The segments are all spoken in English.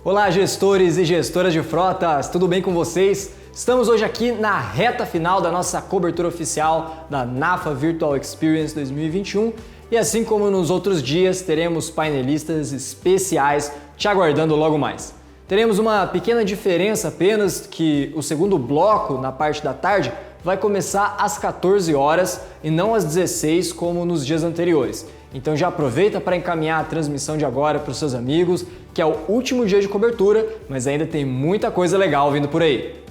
Olá, gestores e gestoras de frotas, tudo bem com vocês? Estamos hoje aqui na reta final da nossa cobertura oficial da NAFA Virtual Experience 2021 e assim como nos outros dias, teremos painelistas especiais te aguardando logo mais. Teremos uma pequena diferença apenas que o segundo bloco, na parte da tarde, vai começar às 14 horas e não às 16 como nos dias anteriores. Então já aproveita para encaminhar a transmissão de agora para os seus amigos, que é o último dia de cobertura, mas ainda tem muita coisa legal vindo por aí.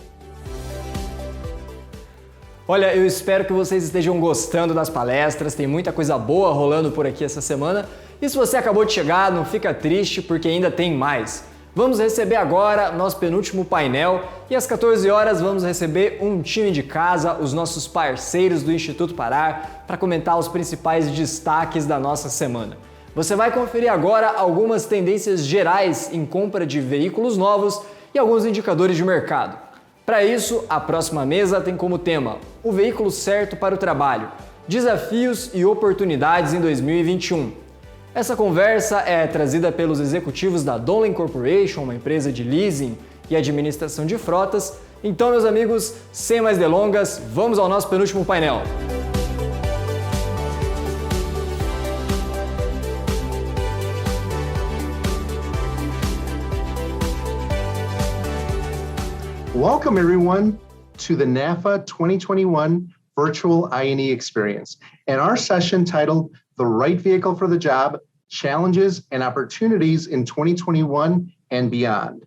Olha, eu espero que vocês estejam gostando das palestras, tem muita coisa boa rolando por aqui essa semana. E se você acabou de chegar, não fica triste porque ainda tem mais. Vamos receber agora nosso penúltimo painel e às 14 horas vamos receber um time de casa, os nossos parceiros do Instituto PARAR, para comentar os principais destaques da nossa semana. Você vai conferir agora algumas tendências gerais em compra de veículos novos e alguns indicadores de mercado. Para isso, a próxima mesa tem como tema o veículo certo para o trabalho, desafios e oportunidades em 2021. Essa conversa é trazida pelos executivos da Donlen Corporation, uma empresa de leasing e administração de frotas. Então, meus amigos, sem mais delongas, vamos ao nosso penúltimo painel. Welcome everyone to the NAFA 2021 Virtual I&E Experience and our session titled The Right Vehicle for the Job, Challenges and Opportunities in 2021 and Beyond.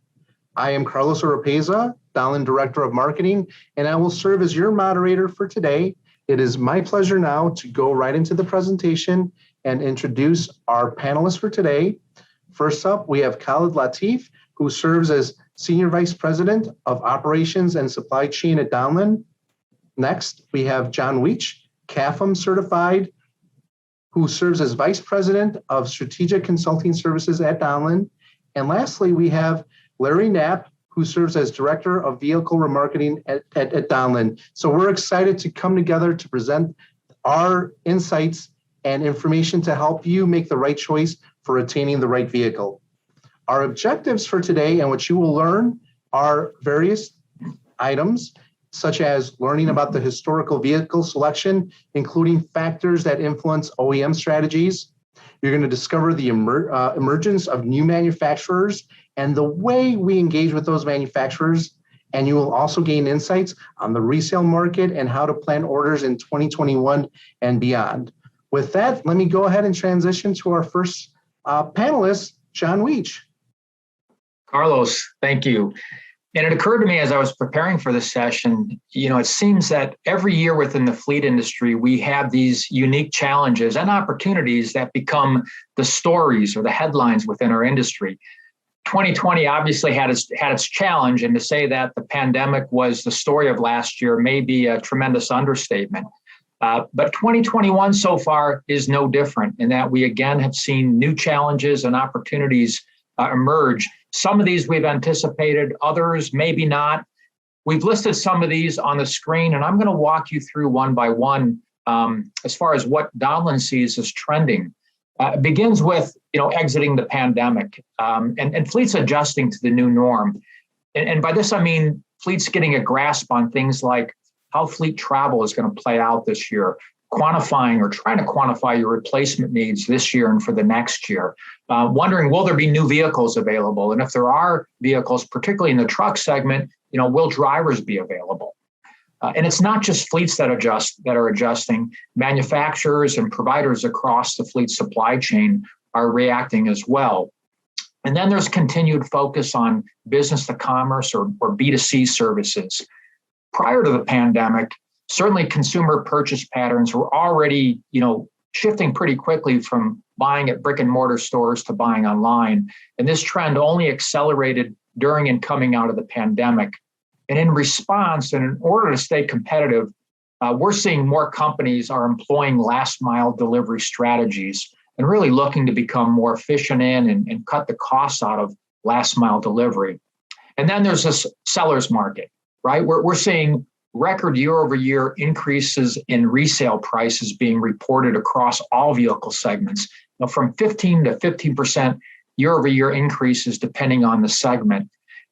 I am Carlos Oropeza, Donlen Director of Marketing, and I will serve as your moderator for today. It is my pleasure now to go right into the presentation and introduce our panelists for today. First up, we have Khalid Latif, who serves as Senior Vice President of Operations and Supply Chain at Donlen. Next, we have John Weech, CAFM certified, who serves as Vice President of Strategic Consulting Services at Donlen. And lastly, we have Larry Knapp, who serves as Director of Vehicle Remarketing at Donlen. So we're excited to come together to present our insights and information to help you make the right choice for attaining the right vehicle. Our objectives for today and what you will learn are various items, such as learning about the historical vehicle selection, including factors that influence OEM strategies. You're going to discover the emergence of new manufacturers and the way we engage with those manufacturers. And you will also gain insights on the resale market and how to plan orders in 2021 and beyond. With that, let me go ahead and transition to our first panelist, John Weech. Carlos, thank you. And it occurred to me as I was preparing for this session, it seems that every year within the fleet industry, we have these unique challenges and opportunities that become the stories or the headlines within our industry. 2020 obviously had its challenge, and to say that the pandemic was the story of last year may be a tremendous understatement. But 2021 so far is no different in that we again have seen new challenges and opportunities emerge. Some of these we've anticipated, others maybe not. We've listed some of these on the screen, and I'm going to walk you through one by one as far as what Donlen sees as trending. It begins with exiting the pandemic and fleets adjusting to the new norm. And by this, I mean fleets getting a grasp on things like how fleet travel is going to play out this year, quantifying or trying to quantify your replacement needs this year and for the next year. Wondering, will there be new vehicles available? And if there are vehicles, particularly in the truck segment, will drivers be available? And it's not just fleets that are adjusting. Manufacturers and providers across the fleet supply chain are reacting as well. And then there's continued focus on business to commerce or B2C services. Prior to the pandemic, certainly consumer purchase patterns were already, shifting pretty quickly from buying at brick and mortar stores to buying online. And this trend only accelerated during and coming out of the pandemic. And in response, and in order to stay competitive, we're seeing more companies are employing last mile delivery strategies and really looking to become more efficient in and cut the costs out of last mile delivery. And then there's this seller's market, right? We're seeing record year-over-year increases in resale prices being reported across all vehicle segments, from 15 to 15% year-over-year increases depending on the segment.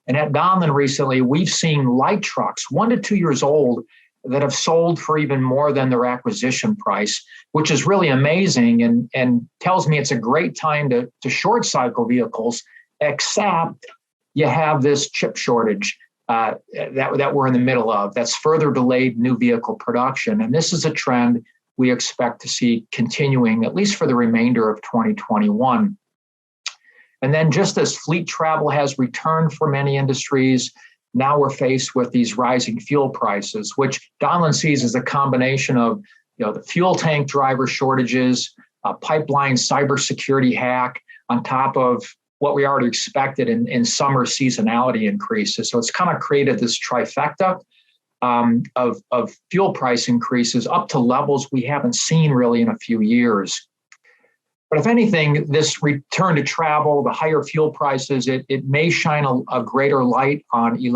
And at Donlen recently, we've seen light trucks, 1 to 2 years old, that have sold for even more than their acquisition price, which is really amazing and tells me it's a great time to short cycle vehicles, except you have this chip shortage that we're in the middle of that's further delayed new vehicle production. And this is a trend we expect to see continuing, at least for the remainder of 2021. And then just as fleet travel has returned for many industries, now we're faced with these rising fuel prices, which Donlen sees as a combination of the fuel tank driver shortages, a pipeline cybersecurity hack, on top of what we already expected in summer seasonality increases. So it's kind of created this trifecta of fuel price increases up to levels we haven't seen really in a few years. But if anything, this return to travel, the higher fuel prices, it may shine a greater light on the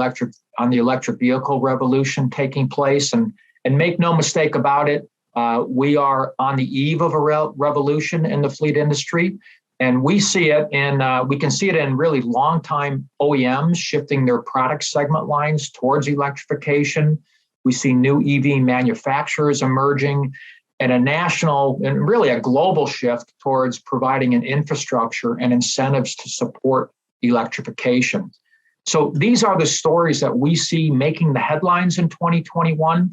electric vehicle revolution taking place. And make no mistake about it, we are on the eve of a revolution in the fleet industry. And we see it we can see it in really long-time OEMs shifting their product segment lines towards electrification. We see new EV manufacturers emerging, and a national and really a global shift towards providing an infrastructure and incentives to support electrification. So these are the stories that we see making the headlines in 2021.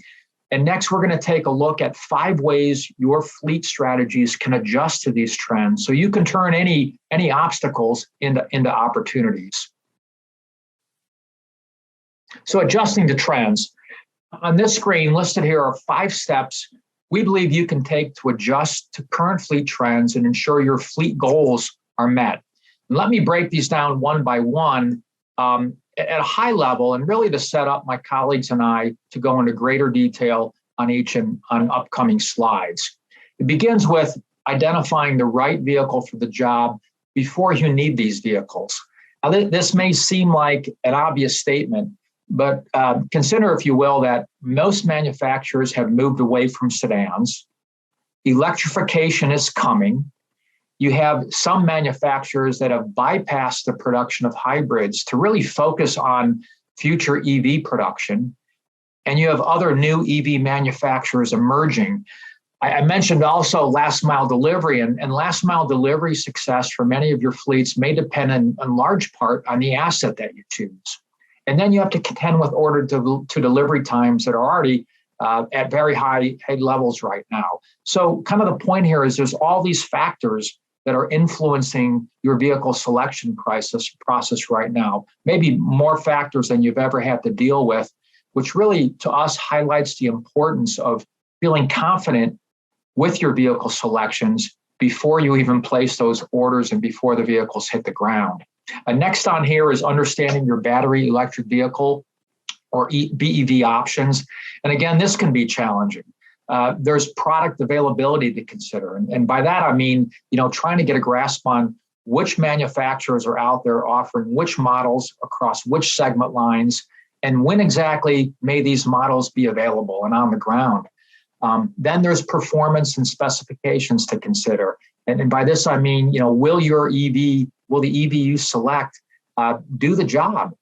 And next, we're going to take a look at 5 ways your fleet strategies can adjust to these trends so you can turn any obstacles into opportunities. So adjusting to trends. On this screen listed here are 5 steps we believe you can take to adjust to current fleet trends and ensure your fleet goals are met. And let me break these down one by one at a high level, and really to set up my colleagues and I to go into greater detail on each and on upcoming slides. It begins with identifying the right vehicle for the job before you need these vehicles. Now, this may seem like an obvious statement, but consider, if you will, that most manufacturers have moved away from sedans. Electrification is coming. You have some manufacturers that have bypassed the production of hybrids to really focus on future EV production. And you have other new EV manufacturers emerging. I mentioned also last mile delivery, and last mile delivery success for many of your fleets may depend in large part on the asset that you choose. And then you have to contend with order to delivery times that are already at very high levels right now. So kind of the point here is there's all these factors that are influencing your vehicle selection process right now, maybe more factors than you've ever had to deal with, which really to us highlights the importance of feeling confident with your vehicle selections before you even place those orders and before the vehicles hit the ground. Next on here is understanding your battery electric vehicle or BEV options. And again, this can be challenging. There's product availability to consider. And by that, I mean, trying to get a grasp on which manufacturers are out there offering which models across which segment lines, and when exactly may these models be available and on the ground. Then there's performance and specifications to consider. And by this, I mean, will the EV you select do the job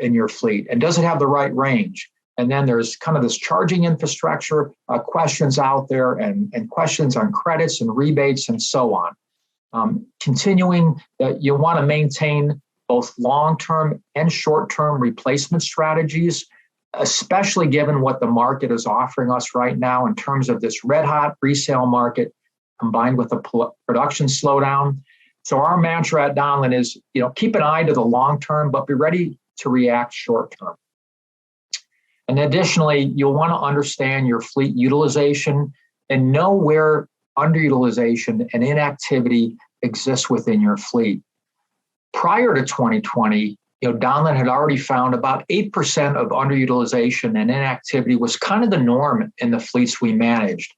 in your fleet? And does it have the right range? And then there's kind of this charging infrastructure questions out there and questions on credits and rebates and so on. Continuing, you want to maintain both long-term and short-term replacement strategies, especially given what the market is offering us right now in terms of this red-hot resale market combined with a production slowdown. So our mantra at Donlen is, keep an eye to the long-term, but be ready to react short-term. And additionally, you'll want to understand your fleet utilization and know where underutilization and inactivity exists within your fleet. Prior to 2020, Donlin had already found about 8% of underutilization and inactivity was kind of the norm in the fleets we managed.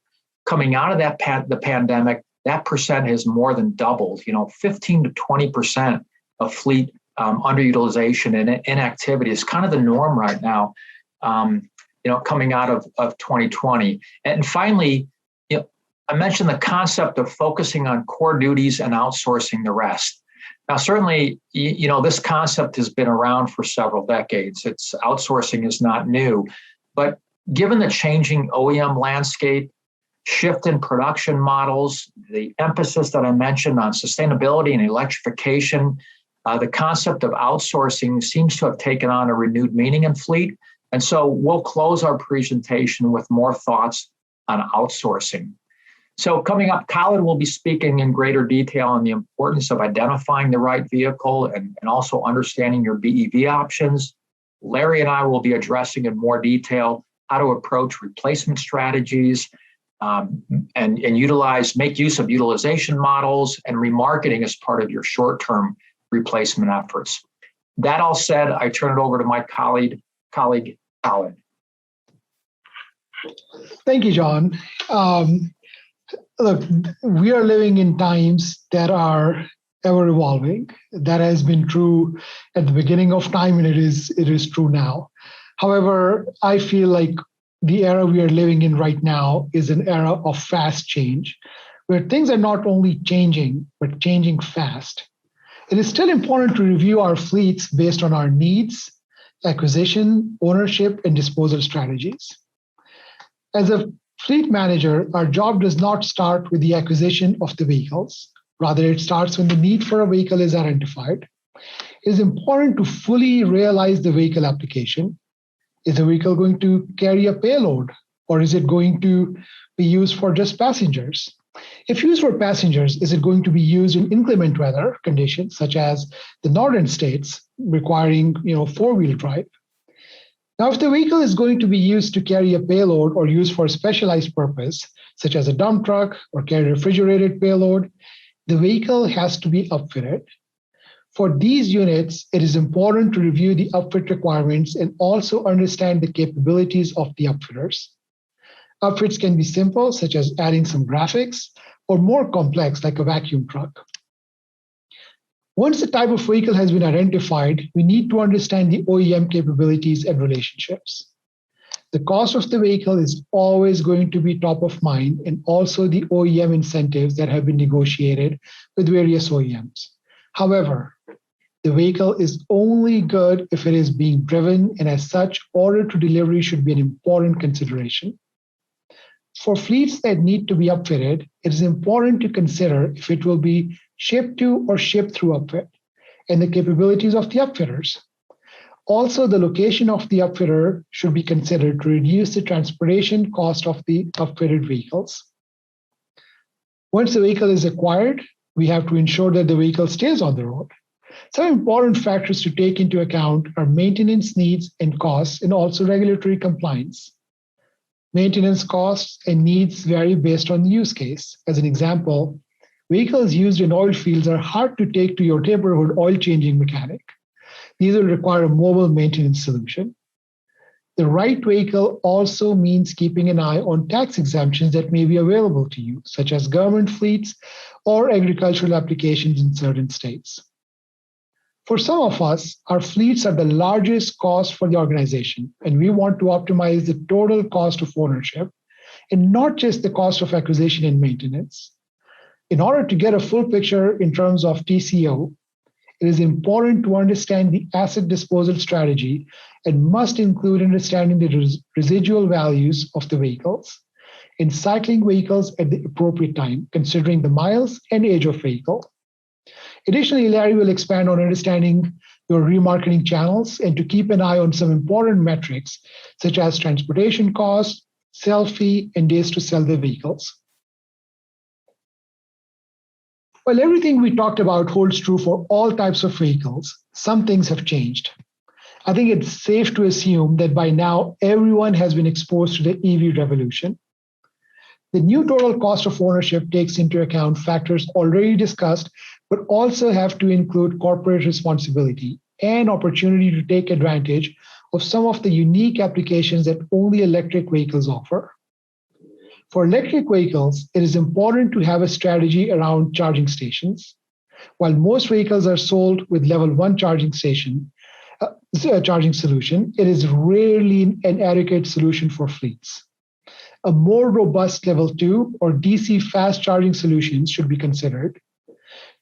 Coming out of the pandemic, that percent has more than doubled. 15 to 20% of fleet underutilization and inactivity is kind of the norm right now. Coming out of 2020. And finally, I mentioned the concept of focusing on core duties and outsourcing the rest. Now, certainly, this concept has been around for several decades. Outsourcing is not new, but given the changing OEM landscape, shift in production models, the emphasis that I mentioned on sustainability and electrification, the concept of outsourcing seems to have taken on a renewed meaning in fleet. And so we'll close our presentation with more thoughts on outsourcing. So coming up, Colin will be speaking in greater detail on the importance of identifying the right vehicle and also understanding your BEV options. Larry and I will be addressing in more detail how to approach replacement strategies and make use of utilization models and remarketing as part of your short-term replacement efforts. That all said, I turn it over to my colleague Colin. Thank you, John. Look, we are living in times that are ever evolving. That has been true at the beginning of time, and it is true now. However, I feel like the era we are living in right now is an era of fast change, where things are not only changing, but changing fast. It is still important to review our fleets based on our needs, acquisition, ownership, and disposal strategies. As a fleet manager, our job does not start with the acquisition of the vehicles. Rather, it starts when the need for a vehicle is identified. It is important to fully realize the vehicle application. Is the vehicle going to carry a payload, or is it going to be used for just passengers? If used for passengers, is it going to be used in inclement weather conditions, such as the northern states requiring four-wheel drive? Now, if the vehicle is going to be used to carry a payload or used for a specialized purpose, such as a dump truck or carry a refrigerated payload, the vehicle has to be upfitted. For these units, it is important to review the upfit requirements and also understand the capabilities of the upfitters. Upfits can be simple, such as adding some graphics, or more complex, like a vacuum truck. Once the type of vehicle has been identified, we need to understand the OEM capabilities and relationships. The cost of the vehicle is always going to be top of mind, and also the OEM incentives that have been negotiated with various OEMs. However, the vehicle is only good if it is being driven, and as such, order to delivery should be an important consideration. For fleets that need to be upfitted, it is important to consider if it will be shipped to or shipped through upfit, and the capabilities of the upfitters. Also, the location of the upfitter should be considered to reduce the transportation cost of the upfitted vehicles. Once the vehicle is acquired, we have to ensure that the vehicle stays on the road. Some important factors to take into account are maintenance needs and costs, and also regulatory compliance. Maintenance costs and needs vary based on the use case. As an example, vehicles used in oil fields are hard to take to your neighborhood oil changing mechanic. These will require a mobile maintenance solution. The right vehicle also means keeping an eye on tax exemptions that may be available to you, such as government fleets or agricultural applications in certain states. For some of us, our fleets are the largest cost for the organization, and we want to optimize the total cost of ownership and not just the cost of acquisition and maintenance. In order to get a full picture in terms of TCO, it is important to understand the asset disposal strategy and must include understanding the residual values of the vehicles and cycling vehicles at the appropriate time, considering the miles and age of vehicle. Additionally, Larry will expand on understanding your remarketing channels and to keep an eye on some important metrics, such as transportation costs, sell fee, and days to sell the vehicles. While everything we talked about holds true for all types of vehicles, some things have changed. I think it's safe to assume that by now, everyone has been exposed to the EV revolution. The new total cost of ownership takes into account factors already discussed, but also have to include corporate responsibility, and opportunity to take advantage of some of the unique applications that only electric vehicles offer. For electric vehicles, it is important to have a strategy around charging stations. While most vehicles are sold with level 1 charging solution, it is rarely an adequate solution for fleets. A more robust level 2 or DC fast charging solutions should be considered.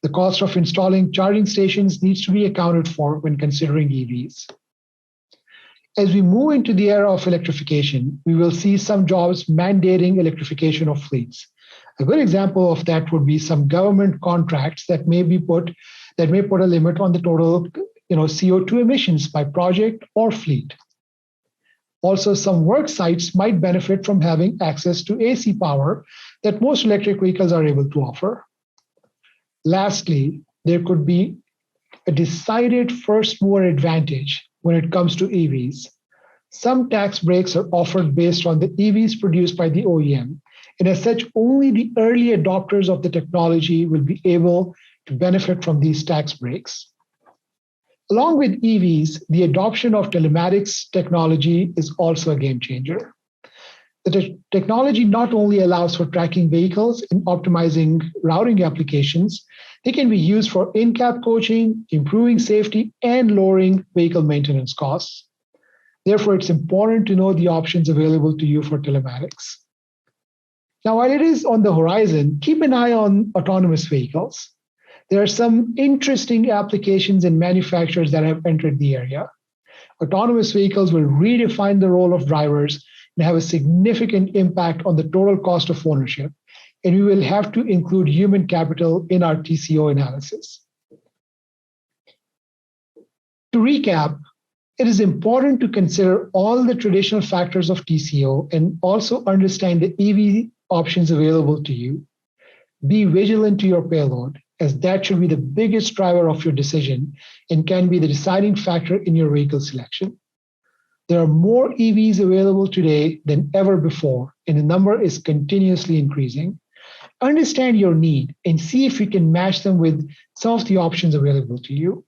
The cost of installing charging stations needs to be accounted for when considering EVs. As we move into the era of electrification, we will see some jobs mandating electrification of fleets. A good example of that would be some government contracts that may put a limit on the total CO2 emissions by project or fleet. Also, some work sites might benefit from having access to AC power that most electric vehicles are able to offer. Lastly, there could be a decided first mover advantage when it comes to EVs. Some tax breaks are offered based on the EVs produced by the OEM, and as such, only the early adopters of the technology will be able to benefit from these tax breaks. Along with EVs, the adoption of telematics technology is also a game changer. The technology not only allows for tracking vehicles and optimizing routing applications, they can be used for in-cab coaching, improving safety, and lowering vehicle maintenance costs. Therefore, it's important to know the options available to you for telematics. Now, while it is on the horizon, keep an eye on autonomous vehicles. There are some interesting applications and manufacturers that have entered the area. Autonomous vehicles will redefine the role of drivers and have a significant impact on the total cost of ownership, and we will have to include human capital in our TCO analysis. To recap, it is important to consider all the traditional factors of TCO and also understand the EV options available to you. Be vigilant to your payload, as that should be the biggest driver of your decision and can be the deciding factor in your vehicle selection. There are more EVs available today than ever before, and the number is continuously increasing. Understand your need and see if you can match them with some of the options available to you.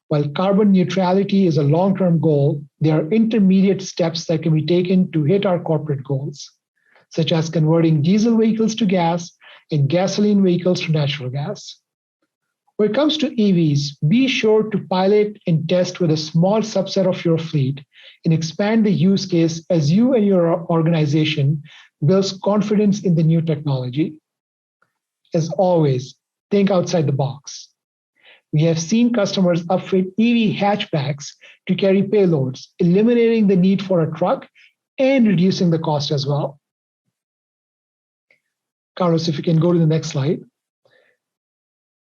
While carbon neutrality is a long-term goal, there are intermediate steps that can be taken to hit our corporate goals, such as converting diesel vehicles to gas and gasoline vehicles to natural gas. When it comes to EVs, be sure to pilot and test with a small subset of your fleet and expand the use case as you and your organization builds confidence in the new technology. As always, think outside the box. We have seen customers upfit EV hatchbacks to carry payloads, eliminating the need for a truck and reducing the cost as well. Carlos, if you can go to the next slide.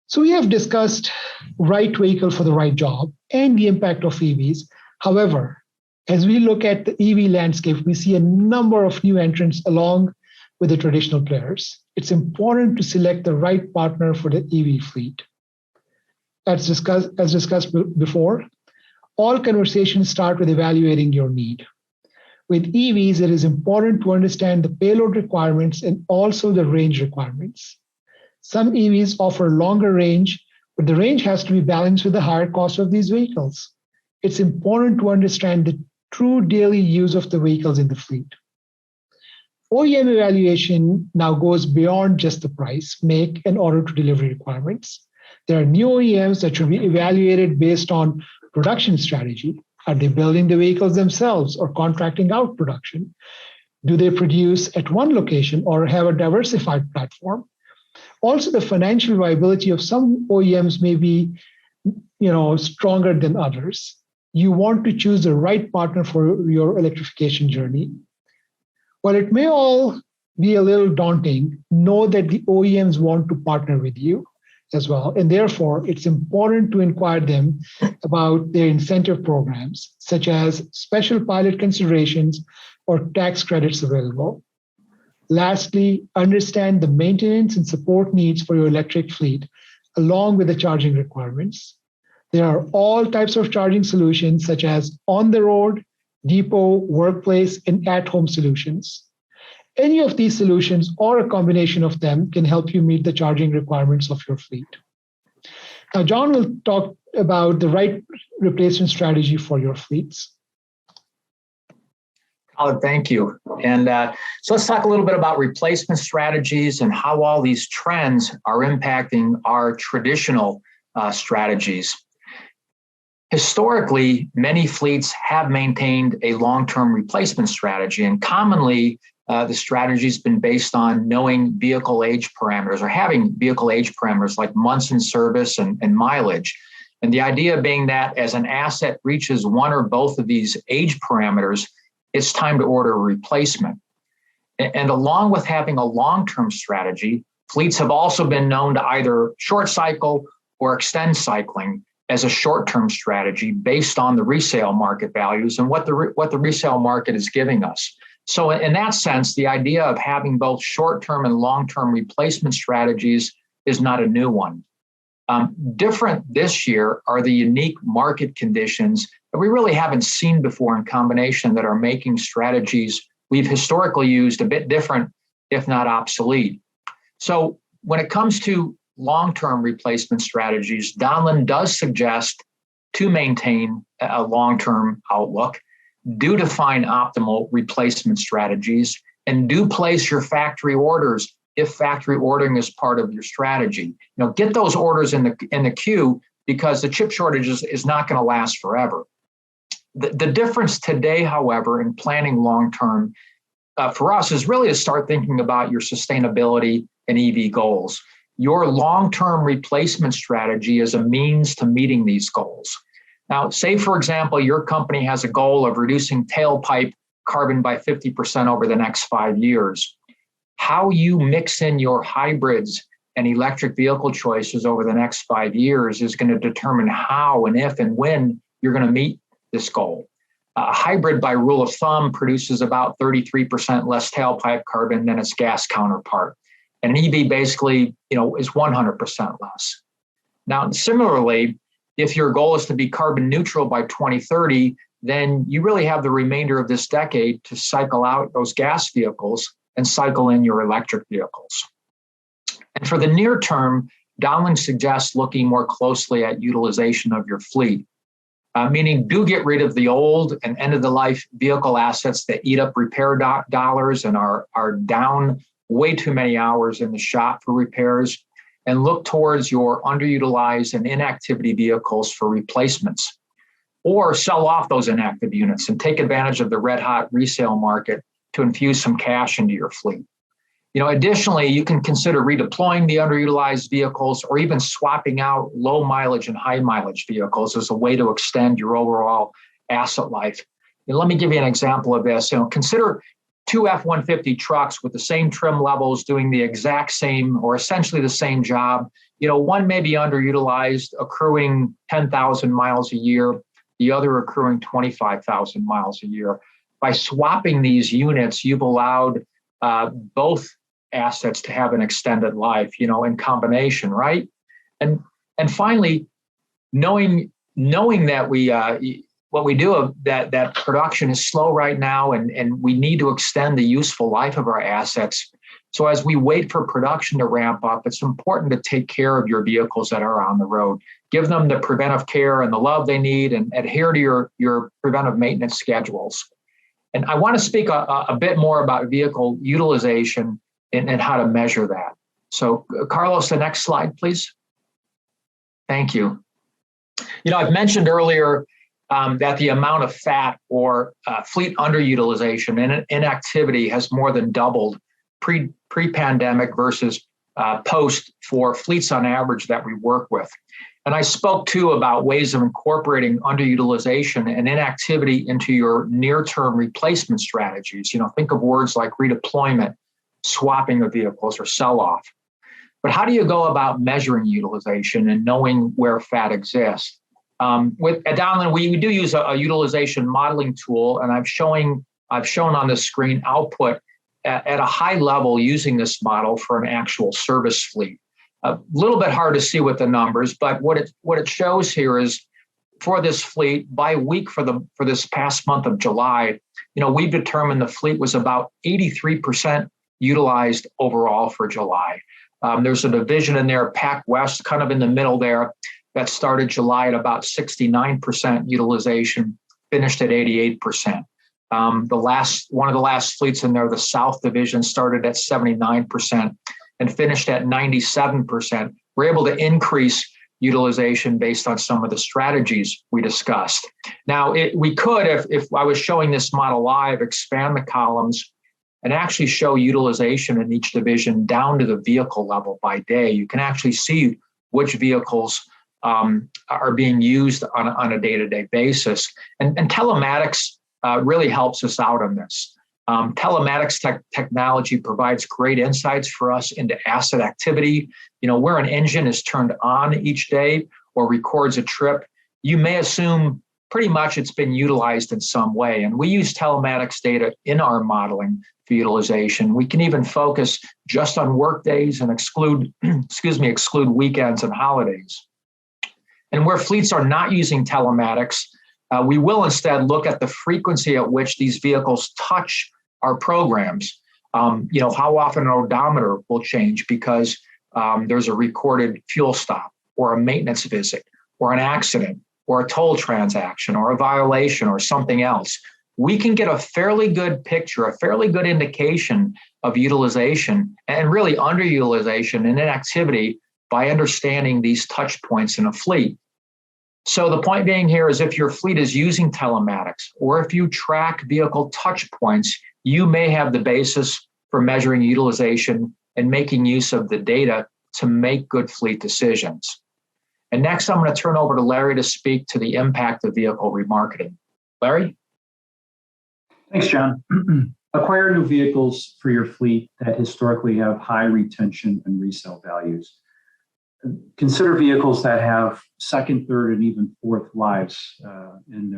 So we have discussed right vehicle for the right job and the impact of EVs. However, as we look at the EV landscape, we see a number of new entrants along with the traditional players. It's important to select the right partner for the EV fleet. As discussed before, all conversations start with evaluating your need. With EVs, it is important to understand the payload requirements and also the range requirements. Some EVs offer longer range, but the range has to be balanced with the higher cost of these vehicles. It's important to understand the true daily use of the vehicles in the fleet. OEM evaluation now goes beyond just the price, make, and order to delivery requirements. There are new OEMs that should be evaluated based on production strategy. Are they building the vehicles themselves or contracting out production? Do they produce at one location or have a diversified platform? Also, the financial viability of some OEMs may be, stronger than others. You want to choose the right partner for your electrification journey. While it may all be a little daunting, know that the OEMs want to partner with you as well, and therefore it's important to inquire them about their incentive programs, such as special pilot considerations or tax credits available. Lastly, understand the maintenance and support needs for your electric fleet, along with the charging requirements. There are all types of charging solutions, such as on-the-road, depot, workplace, and at-home solutions. Any of these solutions or a combination of them can help you meet the charging requirements of your fleet. Now, John will talk about the right replacement strategy for your fleets. Colin, thank you. And so let's talk a little bit about replacement strategies and how all these trends are impacting our traditional strategies. Historically, many fleets have maintained a long-term replacement strategy, and commonly the strategy has been based on knowing vehicle age parameters or having vehicle age parameters like months in service and mileage. And the idea being that as an asset reaches one or both of these age parameters, it's time to order a replacement. And along with having a long-term strategy, fleets have also been known to either short cycle or extend cycling as a short-term strategy based on the resale market values and what the resale market is giving us. So in that sense, the idea of having both short-term and long-term replacement strategies is not a new one. Different this year are the unique market conditions that we really haven't seen before in combination that are making strategies we've historically used a bit different, if not obsolete. So when it comes to long-term replacement strategies, Donlen does suggest to maintain a long-term outlook, do define optimal replacement strategies, and do place your factory orders if factory ordering is part of your strategy. Get those orders in the queue because the chip shortage is not going to last forever. The difference today, however, in planning long-term for us is really to start thinking about your sustainability and EV goals. Your long-term replacement strategy is a means to meeting these goals. Now, say, for example, your company has a goal of reducing tailpipe carbon by 50% over the next 5 years. How you mix in your hybrids and electric vehicle choices over the next 5 years is going to determine how and if and when you're going to meet this goal. A hybrid, by rule of thumb, produces about 33% less tailpipe carbon than its gas counterpart. And an EV basically, is 100% less. Now, similarly, if your goal is to be carbon neutral by 2030, then you really have the remainder of this decade to cycle out those gas vehicles and cycle in your electric vehicles. And for the near term, Donlen suggests looking more closely at utilization of your fleet, meaning do get rid of the old and end-of-the-life vehicle assets that eat up repair dollars and are down way too many hours in the shop for repairs, and look towards your underutilized and inactivity vehicles for replacements, or sell off those inactive units and take advantage of the red-hot resale market to infuse some cash into your fleet. Additionally, you can consider redeploying the underutilized vehicles or even swapping out low mileage and high mileage vehicles as a way to extend your overall asset life. Let me give you an example of this. Consider two F-150 trucks with the same trim levels doing the exact same or essentially the same job. One may be underutilized, accruing 10,000 miles a year, the other accruing 25,000 miles a year. By swapping these units, you've allowed both assets to have an extended life, in combination, right? And finally, knowing that what we do that production is slow right now, and we need to extend the useful life of our assets. So as we wait for production to ramp up, it's important to take care of your vehicles that are on the road. Give them the preventive care and the love they need, and adhere to your preventive maintenance schedules. And I want to speak a bit more about vehicle utilization and how to measure that. So, Carlos, the next slide, please. Thank you. I've mentioned earlier that the amount of fat or fleet underutilization and inactivity has more than doubled pre-pandemic versus post for fleets on average that we work with. And I spoke too about ways of incorporating underutilization and inactivity into your near-term replacement strategies. Think of words like redeployment, swapping of vehicles, or sell-off. But how do you go about measuring utilization and knowing where fat exists? At Donlen, we do use a utilization modeling tool, and I've shown on the screen output at a high level using this model for an actual service fleet. A little bit hard to see with the numbers, but what it shows here is for this fleet by week for this past month of July, we've determined the fleet was about 83% utilized overall for July. There's a division in there, Pac West, kind of in the middle there, that started July at about 69% utilization, finished at 88%. One of the last fleets in there, the South Division, started at 79% and finished at 97%. We're able to increase utilization based on some of the strategies we discussed. Now, we could, if I was showing this model live, expand the columns and actually show utilization in each division down to the vehicle level by day. You can actually see which vehicles are being used on a day-to-day basis. And telematics really helps us out on this. Telematics technology provides great insights for us into asset activity. Where an engine is turned on each day or records a trip, you may assume pretty much it's been utilized in some way. And we use telematics data in our modeling for utilization. We can even focus just on work days and exclude weekends and holidays. And where fleets are not using telematics, we will instead look at the frequency at which these vehicles touch our programs. How often an odometer will change because there's a recorded fuel stop or a maintenance visit or an accident or a toll transaction or a violation or something else. We can get a fairly good picture, a fairly good indication of utilization and really underutilization and inactivity by understanding these touch points in a fleet. So the point being here is if your fleet is using telematics or if you track vehicle touch points, you may have the basis for measuring utilization and making use of the data to make good fleet decisions. And next, I'm going to turn over to Larry to speak to the impact of vehicle remarketing. Larry? Thanks, John. Acquire new vehicles for your fleet that historically have high retention and resale values. Consider vehicles that have second, third, and even fourth lives in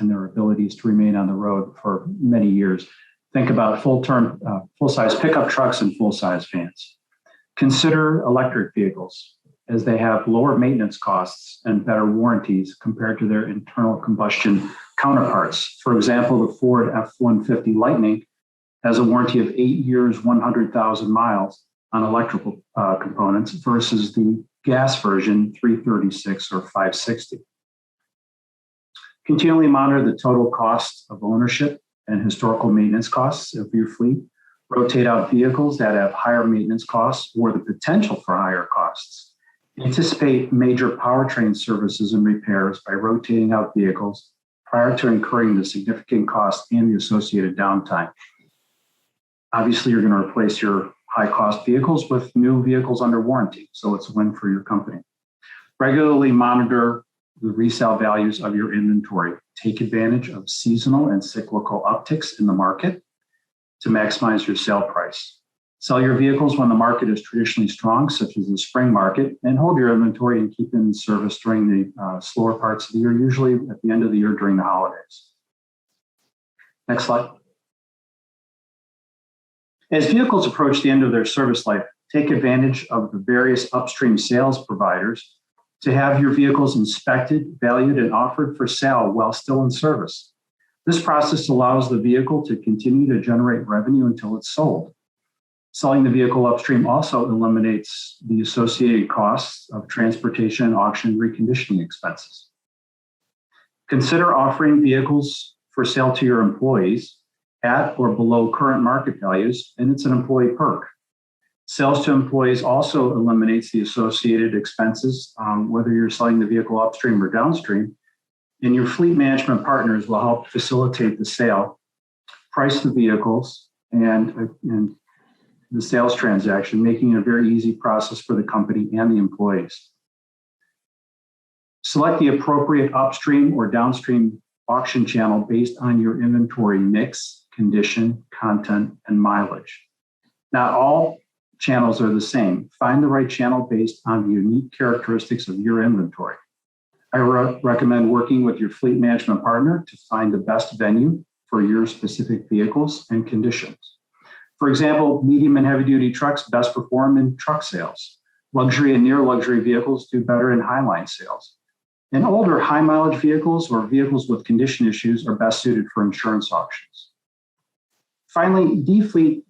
their abilities to remain on the road for many years. Think about full-size pickup trucks and full-size vans. Consider electric vehicles, as they have lower maintenance costs and better warranties compared to their internal combustion counterparts. For example, the Ford F-150 Lightning has a warranty of 8 years, 100,000 miles on electrical components versus the gas version 336 or 560. Continually monitor the total cost of ownership and historical maintenance costs of your fleet. Rotate out vehicles that have higher maintenance costs or the potential for higher costs. Anticipate major powertrain services and repairs by rotating out vehicles prior to incurring the significant cost and the associated downtime. Obviously, you're going to replace your high-cost vehicles with new vehicles under warranty, so it's a win for your company. Regularly monitor the resale values of your inventory. Take advantage of seasonal and cyclical upticks in the market to maximize your sale price. Sell your vehicles when the market is traditionally strong, such as the spring market, and hold your inventory and keep them in service during the slower parts of the year, usually at the end of the year during the holidays. Next slide. As vehicles approach the end of their service life, take advantage of the various upstream sales providers to have your vehicles inspected, valued, and offered for sale while still in service. This process allows the vehicle to continue to generate revenue until it's sold. Selling the vehicle upstream also eliminates the associated costs of transportation, auction, and reconditioning expenses. Consider offering vehicles for sale to your employees at or below current market values, and it's an employee perk. Sales to employees also eliminates the associated expenses, whether you're selling the vehicle upstream or downstream, and your fleet management partners will help facilitate the sale, price the vehicles, and the sales transaction, making it a very easy process for the company and the employees. Select the appropriate upstream or downstream auction channel based on your inventory mix, condition, content, and mileage. Not all channels are the same. Find the right channel based on the unique characteristics of your inventory. I recommend working with your fleet management partner to find the best venue for your specific vehicles and conditions. For example, medium and heavy duty trucks best perform in truck sales. Luxury and near luxury vehicles do better in highline sales. And older high mileage vehicles or vehicles with condition issues are best suited for insurance auctions. Finally, defleet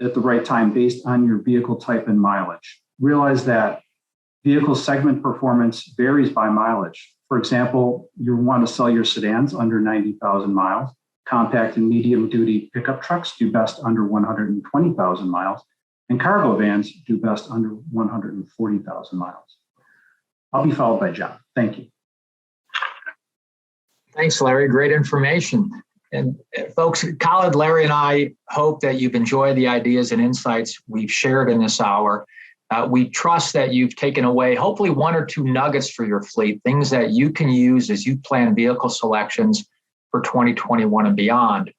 at the right time based on your vehicle type and mileage. Realize that Vehicle segment performance varies by mileage. For example, you want to sell your sedans under 90,000 miles. Compact and medium-duty pickup trucks do best under 120,000 miles, and cargo vans do best under 140,000 miles. I'll be followed by John. Thank you. Thanks, Larry. Great information. And folks, Khaled, Larry, and I hope that you've enjoyed the ideas and insights we've shared in this hour. We trust that you've taken away hopefully one or two nuggets for your fleet, things that you can use as you plan vehicle selections for 2021 and beyond.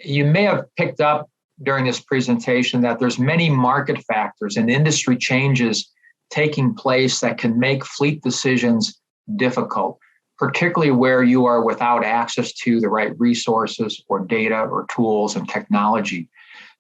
You may have picked up during this presentation that there's many market factors and industry changes taking place that can make fleet decisions difficult, particularly where you are without access to the right resources or data or tools and technology.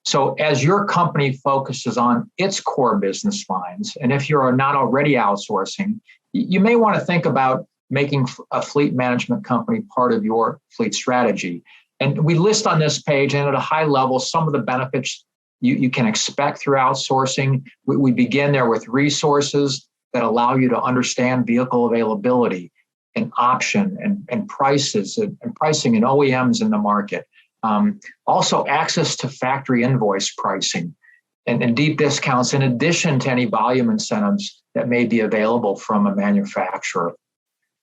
So as your company focuses on its core business lines, and if you're not already outsourcing, you may want to think about making a fleet management company part of your fleet strategy. And we list on this page and at a high level some of the benefits you can expect through outsourcing. We begin there with resources that allow you to understand vehicle availability and option and prices and pricing and OEMs in the market. Also access to factory invoice pricing and deep discounts in addition to any volume incentives that may be available from a manufacturer.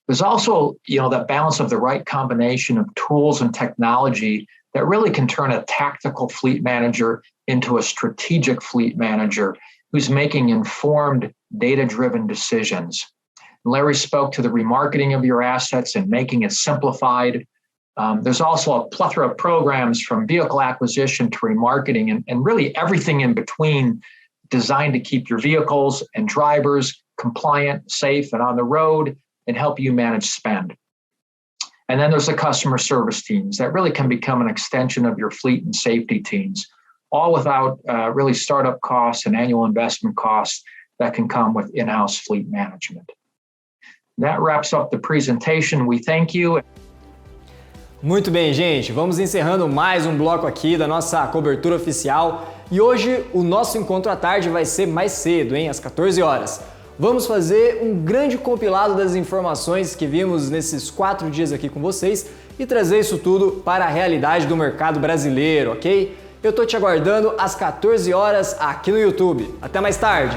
There's also, that balance of the right combination of tools and technology that really can turn a tactical fleet manager into a strategic fleet manager who's making informed, data-driven decisions. Larry spoke to the remarketing of your assets and making it simplified. There's also a plethora of programs from vehicle acquisition to remarketing and really everything in between designed to keep your vehicles and drivers compliant, safe, and on the road and help you manage spend. And then there's the customer service teams that really can become an extension of your fleet and safety teams, all without really startup costs and annual investment costs that can come with in-house fleet management. That wraps up the presentation. We thank you. Muito bem, gente, vamos encerrando mais um bloco aqui da nossa cobertura oficial e hoje o nosso encontro à tarde vai ser mais cedo, às 14 horas. Vamos fazer um grande compilado das informações que vimos nesses 4 dias aqui com vocês e trazer isso tudo para a realidade do mercado brasileiro, ok? Eu tô te aguardando às 14 horas aqui no YouTube. Até mais tarde!